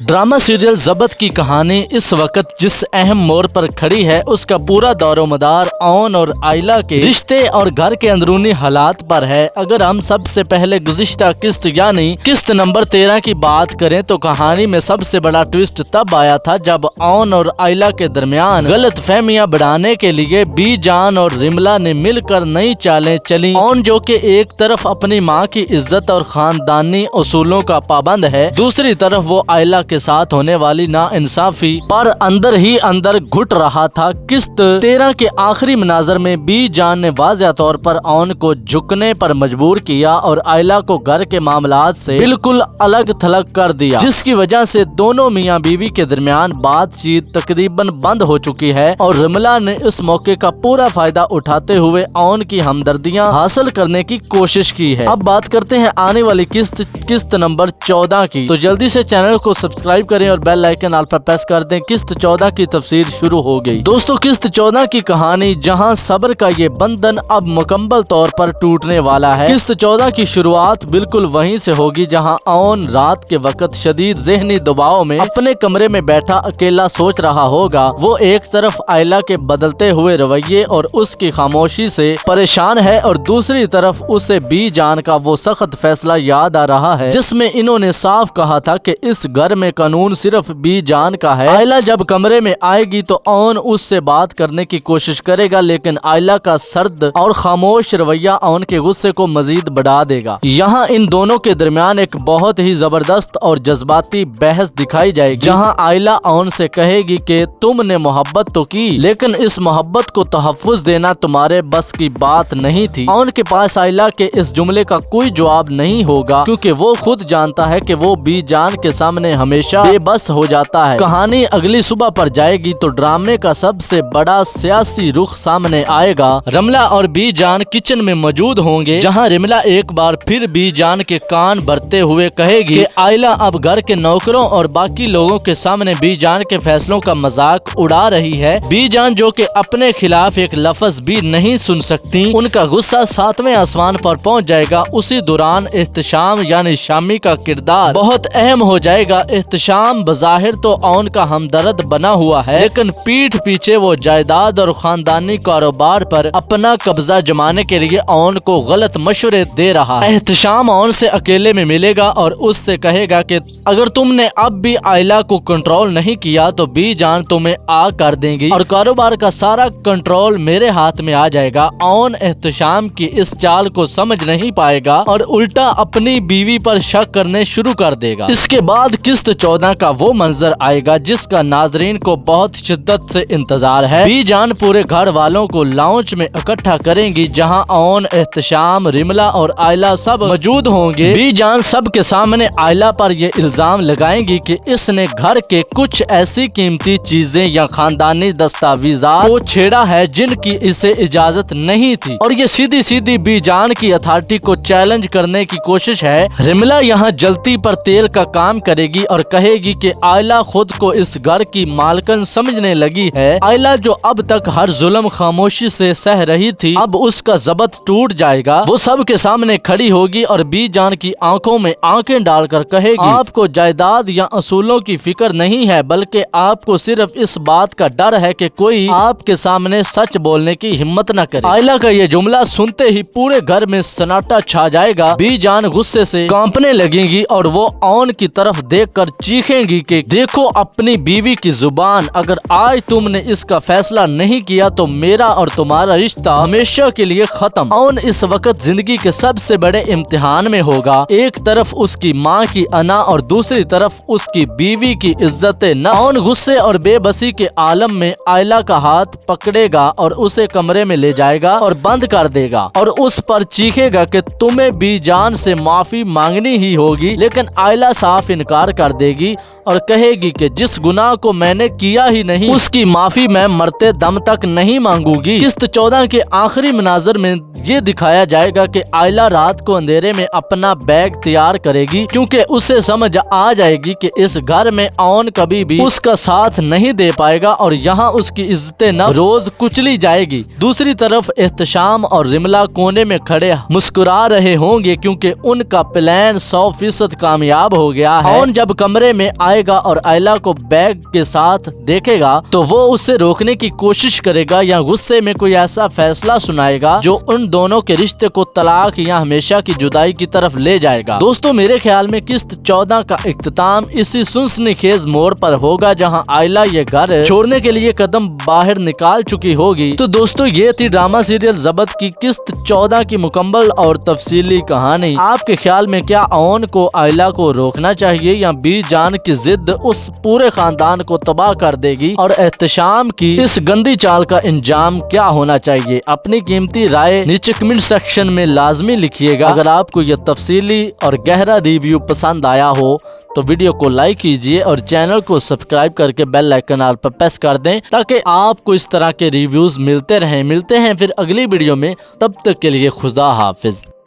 Drama serial ज़बत की कहानी इस वक्त जिस अहम मोड़ पर खड़ी है उसका पूरा दौरोमदार ऑन और आयला के रिश्ते और घर के अंदरूनी हालात पर है। अगर हम सबसे पहले गुज़िश्ता किस्त यानी किस्त नंबर 13 की बात करें तो कहानी में सबसे बड़ा ट्विस्ट तब आया था जब ऑन और आयला के दरमियान गलत फहमियाँ बढ़ाने के लिए बी जान और रिमला ने मिलकर नई चालें चली। ऑन जो कि एक तरफ अपनी माँ की इज्जत और खानदानी उसूलों का पाबंद है, दूसरी तरफ वो आयला के साथ होने वाली नाइंसाफी पर अंदर ही अंदर घुट रहा था। किस्त 13 के आखिरी मनाजर में बी जान ने वाज़ेह तौर पर ऑन को झुकने पर मजबूर किया और आयला को घर के मामलात से बिल्कुल अलग थलग कर दिया, जिसकी वजह से दोनों मियाँ बीवी के दरमियान बातचीत तकरीबन बंद हो चुकी है और रिमला ने इस मौके का पूरा फायदा उठाते हुए ऑन की हमदर्दियाँ हासिल करने की कोशिश की है। अब बात करते हैं आने वाली किस्त नंबर 14 की, तो जल्दी से चैनल को सब्सक्राइब करें और बेल आइकन ऑल पर प्रेस कर दें। किस्त 14 की तफसीर शुरू हो गई। दोस्तों, किस्त 14 की कहानी जहां सब्र का ये बंधन अब मुकम्मल तौर पर टूटने वाला है। किस्त 14 की शुरुआत बिल्कुल वहीं से होगी जहां ऑन रात के वक्त शदीद ज़हनी दबाव में अपने कमरे में बैठा अकेला सोच रहा होगा। वो एक तरफ आयला के बदलते हुए रवैये और उसकी खामोशी से परेशान है और दूसरी तरफ उसे बी जान का वो सख्त फैसला याद आ रहा है जिसमें इन्होंने साफ कहा था कि इस घर में कानून सिर्फ बी जान का है। आयला जब कमरे में आएगी तो ऑन उससे बात करने की कोशिश करेगा, लेकिन आयला का सर्द और खामोश रवैया ऑन के गुस्से को मजीद बढ़ा देगा। यहाँ इन दोनों के दरमियान एक बहुत ही जबरदस्त और जज्बाती बहस दिखाई जाएगी, जहाँ आयला ऑन से कहेगी कि तुमने मोहब्बत तो की, लेकिन इस मोहब्बत को तहफ्फुज देना तुम्हारे बस की बात नहीं थी। ऑन के पास आयला के इस जुमले का कोई जवाब नहीं होगा क्योंकि वो खुद जानता है कि वो बी जान के सामने हमेशा बेबस हो जाता है। कहानी अगली सुबह पर जाएगी तो ड्रामे का सबसे बड़ा सियासी रुख सामने आएगा। रिमला और बी जान किचन में मौजूद होंगे, जहां रिमला एक बार फिर बी जान के कान भरते हुए कहेगी कि आयला अब घर के नौकरों और बाकी लोगों के सामने बी जान के फैसलों का मजाक उड़ा रही है। बी जान जो कि अपने खिलाफ एक लफ्ज भी नहीं सुन सकती, उनका गुस्सा 7वें आसमान पर पहुंच जाएगा। उसी दौरान एहतशाम यानी शामी का किरदार बहुत अहम हो जाएगा। एहतशाम बज़ाहिर तो ऑन का हमदर्द बना हुआ है, लेकिन पीठ पीछे वो जायदाद और खानदानी कारोबार पर अपना कब्जा जमाने के लिए ऑन को गलत मशवरे दे रहा है। एहतशाम ऑन से अकेले में मिलेगा और उससे कहेगा कि अगर तुमने अब भी आयला को कंट्रोल नहीं किया तो बी जान तुम्हें आ कर देंगी और कारोबार का सारा कंट्रोल मेरे हाथ में आ जाएगा। ऑन एहतशाम की इस चाल को समझ नहीं पाएगा और उल्टा अपनी बीवी पर शक करने शुरू कर देगा। इसके बाद किस्त 14 का वो मंजर आएगा जिसका नाजरीन को बहुत शिद्दत से इंतजार है। बी जान पूरे घर वालों को लाउंज में इकट्ठा करेंगी, जहां ऑन, एहतशाम, रिमला और आयला सब मौजूद होंगे। बी जान सब के सामने आयला पर ये इल्जाम लगाएंगी कि इसने घर के कुछ ऐसी कीमती चीजें या खानदानी दस्तावेजात को छेड़ा है जिनकी इसे इजाजत नहीं थी, और ये सीधी सीधी बी जान की अथॉरिटी को चैलेंज करने की कोशिश है। रिमला यहाँ जलती पर तेल का काम करेगी और कहेगी कि आयला खुद को इस घर की मालकन समझने लगी है। आयला जो अब तक हर जुल्म खामोशी से सह रही थी, अब उसका जबत टूट जाएगा। वो सब के सामने खड़ी होगी और बी जान की आंखों में आंखें डालकर कहेगी, आपको जायदाद या असूलों की फिक्र नहीं है, बल्कि आपको सिर्फ इस बात का डर है कि कोई आपके सामने सच बोलने की हिम्मत न करे। आयला का ये जुमला सुनते ही पूरे घर में सन्नाटा छा जाएगा। बी जान गुस्से से कांपने लगेंगी और वो ऑन की तरफ देखकर चीखेंगी कि देखो अपनी बीवी की जुबान, अगर आज तुमने इसका फैसला नहीं किया तो मेरा और तुम्हारा रिश्ता हमेशा के लिए खत्म। ऑन इस वक्त जिंदगी के सबसे बड़े इम्तिहान में होगा। एक तरफ उसकी माँ की अना और दूसरी तरफ उसकी बीवी की इज्जत नफ्स। ऑन गुस्से और बेबसी के आलम में आयला का हाथ पकड़ेगा और उसे कमरे में ले जाएगा और बंद कर देगा और उस पर चीखेगा कि तुम्हें बी जान से माफी मांगनी ही होगी, लेकिन आयला साफ इनकार कर देगी और कहेगी कि जिस गुनाह को मैंने किया ही नहीं उसकी माफी मैं मरते दम तक नहीं मांगूंगी। किस्त 14 के आखिरी मनाजर में ये दिखाया जाएगा कि आयला रात को अंधेरे में अपना बैग तैयार करेगी क्योंकि उसे समझ आ जाएगी कि इस घर में ऑन कभी भी उसका साथ नहीं दे पाएगा और यहाँ उसकी इज्जत नफ्स रोज कुचली जाएगी। दूसरी तरफ एहतशाम और रिमला कोने में खड़े मुस्कुरा रहे होंगे क्योंकि उनका प्लान 100% कामयाब हो गया है। ऑन जब कमरे में आए آئے گا اور آئلہ کو بیگ کے ساتھ دیکھے گا تو وہ اسے روکنے کی کوشش کرے گا یا غصے میں کوئی ایسا فیصلہ سنائے گا جو ان دونوں کے رشتے کو طلاق یا ہمیشہ کی جدائی کی طرف لے جائے گا۔ دوستو میرے خیال میں قسط 14 کا اختتام اسی سنسنی خیز موڑ پر ہوگا جہاں آئلہ یہ گھر چھوڑنے کے لیے قدم باہر نکال چکی ہوگی۔ تو دوستو یہ تھی ڈرامہ سیریل ضبط کی قسط 14 کی مکمل اور تفصیلی کہانی۔ آپ کے خیال میں کیا اون کو آئلہ کو روکنا چاہیے یا بی جان کی ضد اس پورے خاندان کو تباہ کر دے گی اور احتشام کی اس گندی چال کا انجام کیا ہونا چاہیے؟ اپنی قیمتی رائے نیچے کمنٹ سیکشن میں لازمی لکھیے گا۔ اگر آپ کو یہ تفصیلی اور گہرا ریویو پسند آیا ہو تو ویڈیو کو لائک کیجئے اور چینل کو سبسکرائب کر کے بیل آئیکن آل پر پریس کر دیں تاکہ آپ کو اس طرح کے ریویوز ملتے رہیں۔ ملتے ہیں پھر اگلی ویڈیو میں، تب تک کے لیے خدا حافظ۔